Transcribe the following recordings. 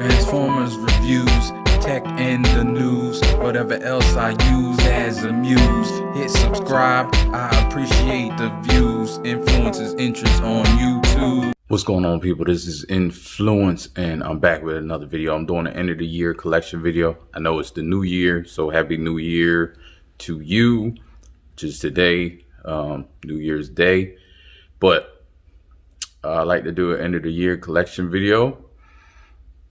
Transformers reviews, tech and the news, whatever else I use as a muse. Hit subscribe, I appreciate the views. Influences interest on YouTube. What's going on, people? This is Inflewence and I'm back with another video. I'm doing an end of the year collection video. I know it's the new year, so happy new year to you, which is today, New Year's Day. But I like to do an end of the year collection video.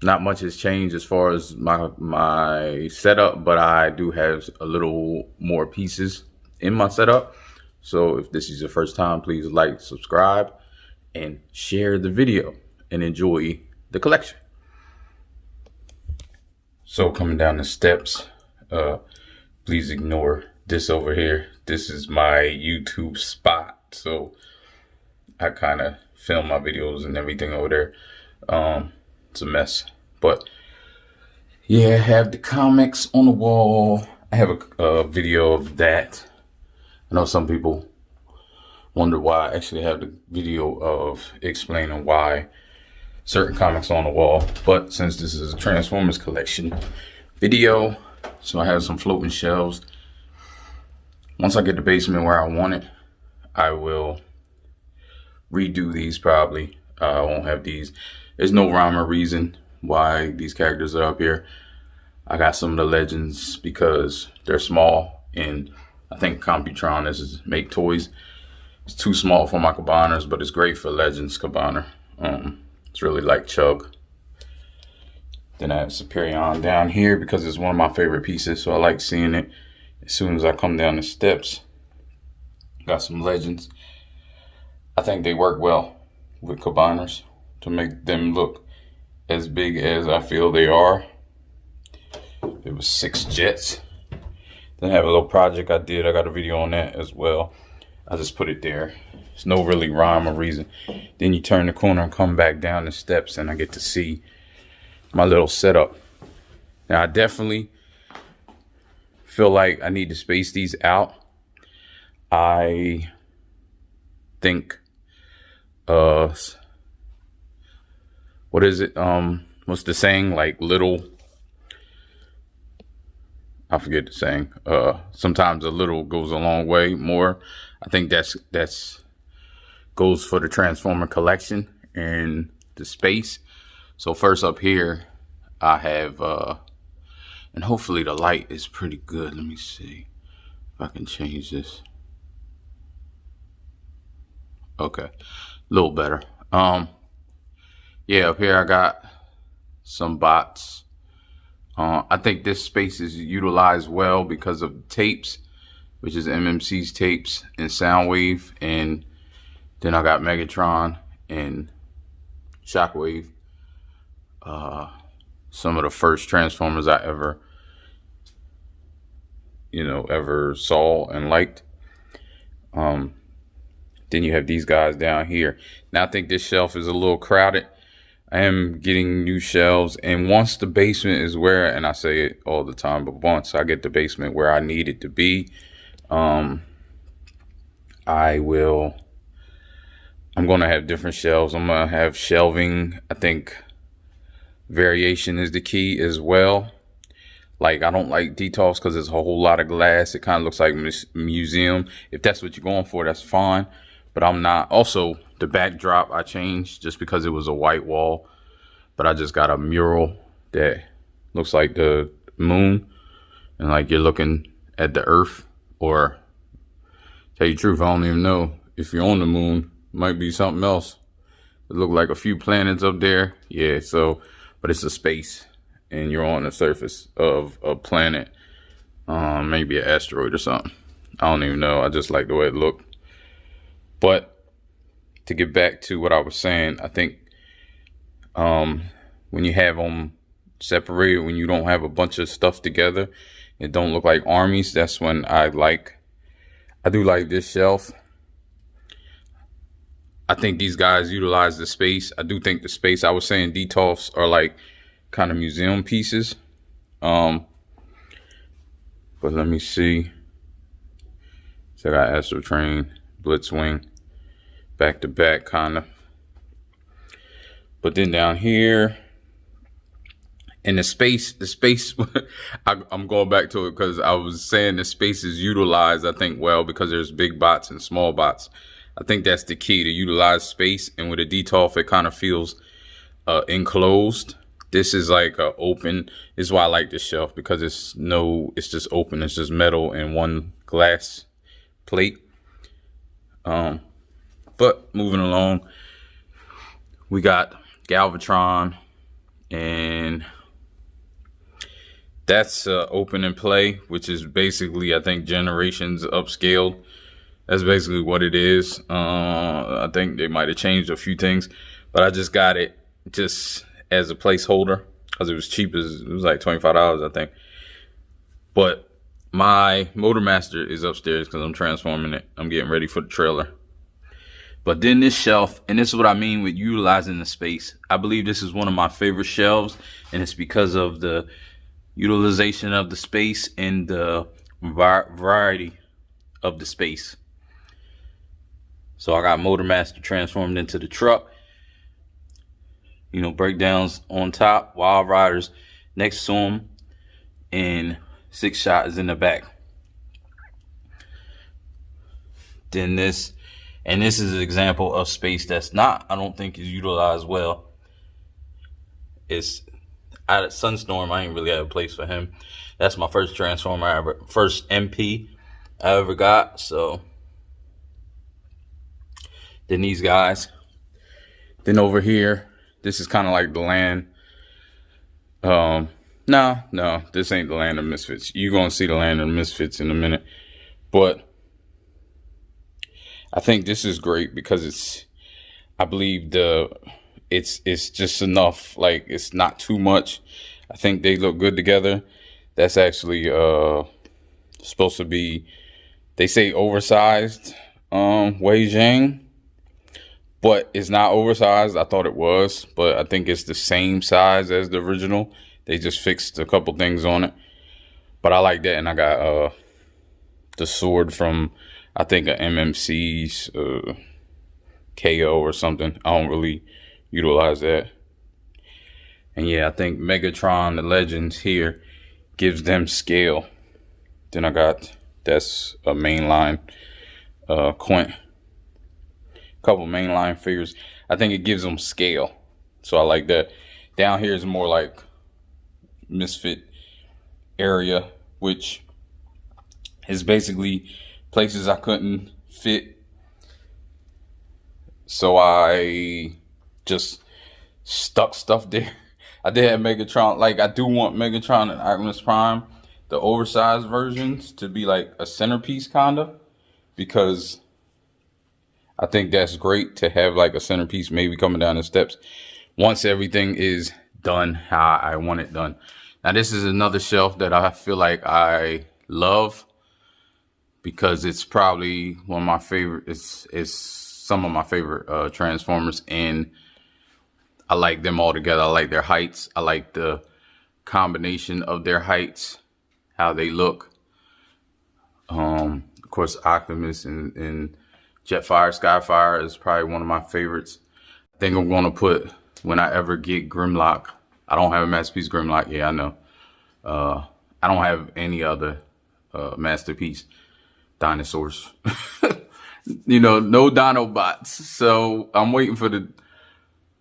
Not much has changed as far as my setup, but I do have a little more pieces in my setup. So if this is your first time, please like, subscribe, and share the video and enjoy the collection. So coming down the steps, please ignore this over here. This is my YouTube spot. So I kind of film my videos and everything over there. It's a mess, but yeah, I have the comics on the wall. I have a video of that. I know some people wonder why I actually have the video of explaining why certain comics on the wall, but since this is a Transformers collection video, so I have some floating shelves. Once I get the basement where I want it, I will redo these probably. I won't have these. There's no rhyme or reason why these characters are up here. I got some of the legends because they're small, and I think Computron is make toys. It's too small for my cabiners, but it's great for legends cabinet. It's really like Chug. Then I have Superion down here because it's one of my favorite pieces, so I like seeing it as soon as I come down the steps. Got some legends. I think they work well with cabiners to make them look as big as I feel they are. It was 6 jets. Then I have a little project I did. I got a video on that as well. I just put it there. There's no really rhyme or reason. Then you turn the corner and come back down the steps and I get to see my little setup. Now I definitely feel like I need to space these out. I think what is it? What's the saying? Like little, I forget the saying. Sometimes a little goes a long way more. I think that's goes for the Transformer collection and the space. So first up here, I have, and hopefully the light is pretty good. Let me see if I can change this. Okay, a little better. Yeah, up here I got some bots. I think this space is utilized well because of tapes, which is MMC's tapes and Soundwave, and then I got Megatron and Shockwave. Some of the first Transformers I ever saw and liked. Then you have these guys down here. Now I think this shelf is a little crowded. I am getting new shelves, and once the basement is where, and I say it all the time, but once I get the basement where I need it to be, I'm gonna have different shelves. I'm gonna have shelving. I think variation is the key as well. Like, I don't like details because there's a whole lot of glass. It kind of looks like museum. If that's what you're going for, that's fine. But I'm not. Also, the backdrop I changed just because it was a white wall. But I just got a mural that looks like the moon. And like you're looking at the earth. Or, tell you the truth, I don't even know if you're on the moon. Might be something else. It look like a few planets up there. Yeah, so, but it's a space. And you're on the surface of a planet. Maybe an asteroid or something. I don't even know. I just like the way it looked. But to get back to what I was saying, I think when you have them separated, when you don't have a bunch of stuff together, it don't look like armies. That's when I do like this shelf. I think these guys utilize the space. I do think the space, I was saying detolfs are like kind of museum pieces. But let me see. So I got Astro Train, Blitzwing, back to back kind of. But then down here, And the space, I'm going back to it because I was saying the space is utilized, I think, well, because there's big bots and small bots. I think that's the key, to utilize space. And with a DTOF, it kind of feels enclosed. This is like a open. This is why I like this shelf, because it's just open. It's just metal and one glass plate. But moving along, we got Galvatron, and that's open and play, which is basically, I think, generations upscaled. That's basically what it is. I think they might have changed a few things, but I just got it just as a placeholder because it was cheap. It was like $25, I think. But my Motormaster is upstairs because I'm transforming it. I'm getting ready for the trailer. But then this shelf, and this is what I mean with utilizing the space. I believe this is one of my favorite shelves, and it's because of the utilization of the space and the variety of the space. So I got Motormaster transformed into the truck. You know, breakdowns on top, Wild Riders next to them, and 6-shot is in the back. Then this. And this is an example of space that's not, I don't think, is utilized well. It's out of Sunstorm. I ain't really have a place for him. That's my first transformer first MP I ever got. So then these guys. Then over here, this is kind of like the land. No, this ain't the land of misfits. You're gonna see the land of misfits in a minute, but I think this is great because I believe it's just enough. Like, it's not too much. I think they look good together. That's actually supposed to be, they say, oversized Wei Zhang, but it's not oversized. I thought it was, but I think it's the same size as the original. They just fixed a couple things on it, but I like that. And I got the sword from, I think, a MMC's KO or something. I don't really utilize that. And yeah, I think Megatron, the Legends here, gives them scale. Then I got, that's a mainline Quint. Couple mainline figures. I think it gives them scale. So I like that. Down here is more like misfit area, which is basically places I couldn't fit, so I just stuck stuff there. I did have Megatron. Like, I do want Megatron and Optimus Prime, the oversized versions, to be like a centerpiece kinda, because I think that's great to have like a centerpiece maybe coming down the steps once everything is done how I want it done. Now this is another shelf that I feel like I love, because it's probably one of my favorite, it's some of my favorite Transformers, and I like them all together. I like their heights. I like the combination of their heights, how they look. Of course, Optimus and Jetfire, Skyfire is probably one of my favorites. I think I'm gonna put, when I ever get Grimlock, I don't have a Masterpiece Grimlock, yeah, I know. I don't have any other Masterpiece dinosaurs. You know, no Dinobots. So I'm waiting for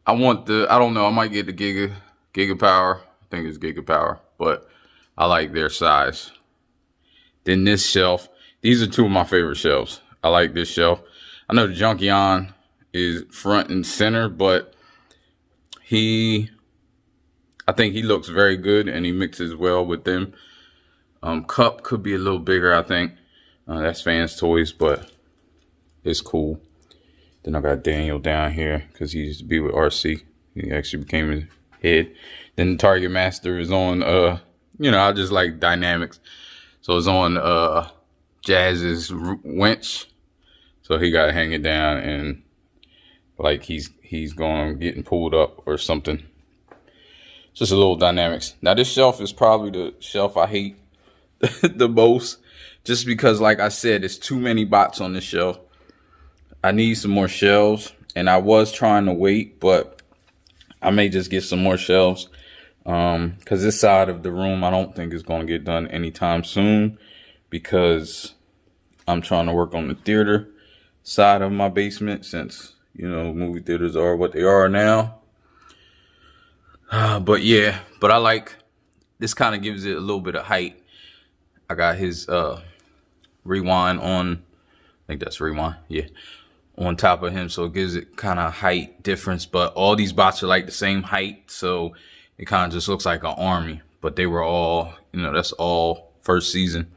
I don't know, I might get the Giga Power. I think it's Giga Power, but I like their size. Then this shelf, these are two of my favorite shelves. I like this shelf. I know the Junkion is front and center, but I think he looks very good and he mixes well with them. Cup could be a little bigger, I think. That's Fans Toys, but it's cool. Then I got Daniel down here because he used to be with RC. He actually became his head. Then the Target Master is on, you know, I just like dynamics. So it's on Jazz's winch. So he got to hang it down and like he's getting pulled up or something. Just a little dynamics. Now this shelf is probably the shelf I hate the most, just because, like I said, there's too many bots on this shelf. I need some more shelves, and I was trying to wait, but I may just get some more shelves. Because this side of the room I don't think is going to get done anytime soon, because I'm trying to work on the theater side of my basement, since, you know, movie theaters are what they are now. But yeah, but I like, this kind of gives it a little bit of height. I got his rewind on, I think that's rewind, yeah, on top of him, so it gives it kind of height difference. But all these bots are like the same height, so it kind of just looks like an army. But they were all, you know, that's all first season.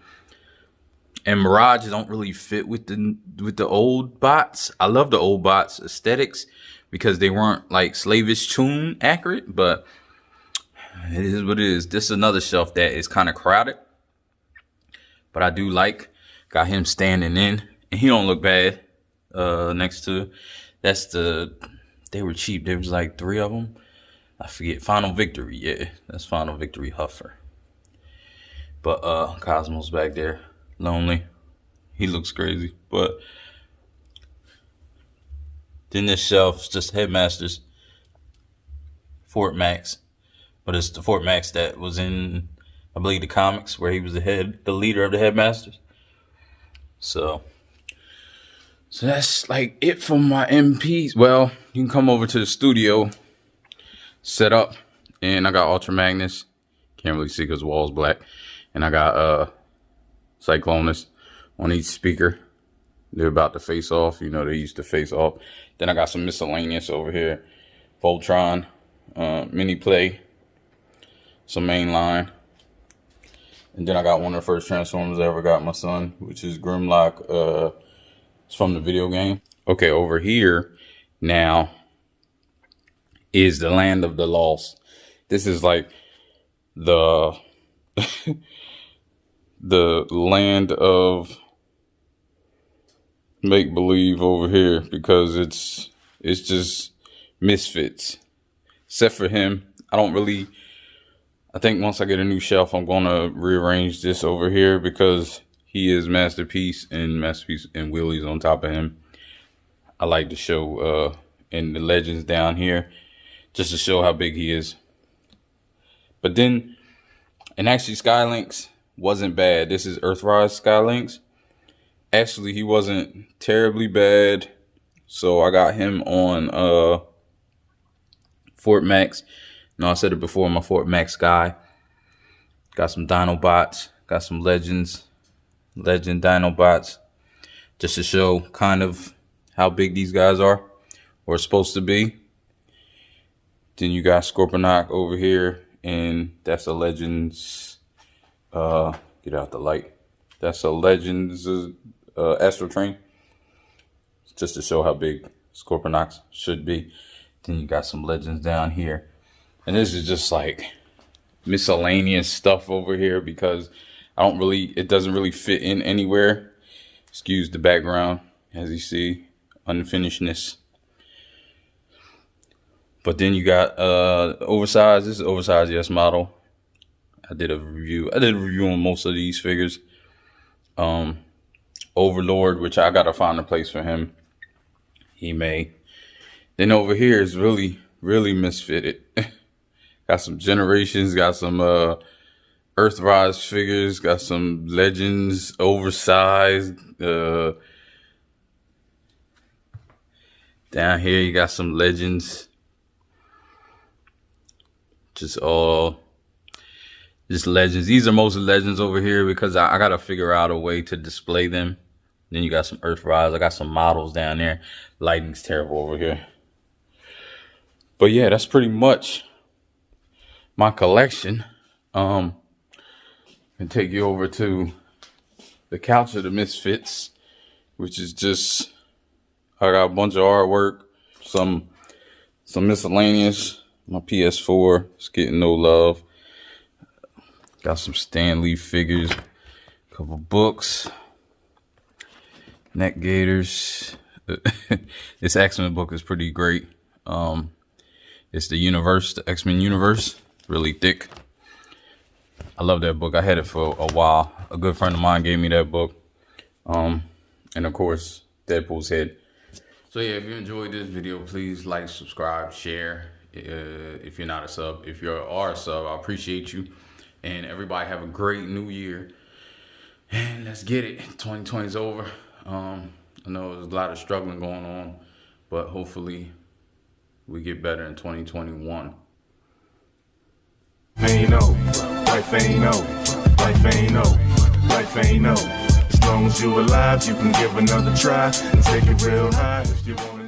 And Mirage don't really fit with the old bots. I love the old bots aesthetics because they weren't like slavish tune accurate, but it is what it is. This is another shelf that is kind of crowded, but I do like. Got him standing in, and he don't look bad. Next to, that's the, they were cheap. There was like 3 of them. I forget. Final Victory, yeah, that's Final Victory Huffer. But Cosmo's back there, lonely. He looks crazy. But then this shelf's just Headmasters Fort Max, but it's the Fort Max that was in, I believe, the comics where he was the leader of the Headmasters. So that's like it for my MPs. Well, you can come over to the studio, set up, and I got Ultra Magnus. Can't really see because the wall's black. And I got Cyclonus on each speaker. They're about to face off. You know, they used to face off. Then I got some miscellaneous over here. Voltron, Mini Play, some mainline. And then I got one of the first Transformers I ever got my son, which is Grimlock. It's from the video game. Okay, over here now is the Land of the Lost. This is like the the land of make believe over here, because it's just misfits. Except for him, I think once I get a new shelf, I'm gonna rearrange this over here, because he is Masterpiece and Willie's on top of him. I like to show in the legends down here, just to show how big he is. But then, and actually Skylinks wasn't bad. This is Earthrise Skylinks. Actually, he wasn't terribly bad. So I got him on Fort Max. No, I said it before, my Fort Max guy. Got some Dinobots, got some Legend Dinobots, just to show kind of how big these guys are, or supposed to be. Then you got Scorponok over here, and that's a Legends, get out the light. That's a Legends Astro Train, just to show how big Scorponoks should be. Then you got some Legends down here. And this is just like miscellaneous stuff over here, because it doesn't really fit in anywhere. Excuse the background, as you see, unfinishedness. But then you got oversized. This is oversized yes model. I did a review on most of these figures. Overlord, which I gotta find a place for him. He may. Then over here is really misfitted. Got some Generations, got some Earthrise figures, got some Legends, oversized. Down here you got some Legends. Just Legends. These are mostly Legends over here, because I gotta figure out a way to display them. Then you got some Earthrise. I got some models down there. Lighting's terrible over here. But yeah, that's pretty much my collection. And take you over to the Couch of the Misfits, which is just, I got a bunch of artwork, some miscellaneous. My PS4 is getting no love. Got some Stan Lee figures, a couple books, Neck Gators. This X-Men book is pretty great. It's the X-Men universe, really thick. I love that book. I had it for a while. A good friend of mine gave me that book. And of course, Deadpool's head. So yeah, if you enjoyed this video, please like, subscribe, share. if you're not a sub. If you are a sub, I appreciate you. And everybody have a great new year. And let's get it. 2020 is over. I know there's a lot of struggling going on, but hopefully we get better in 2021. Ain't no, life ain't no, life ain't no, life ain't no. As long as you alive, you can give another try and take it real high if you want.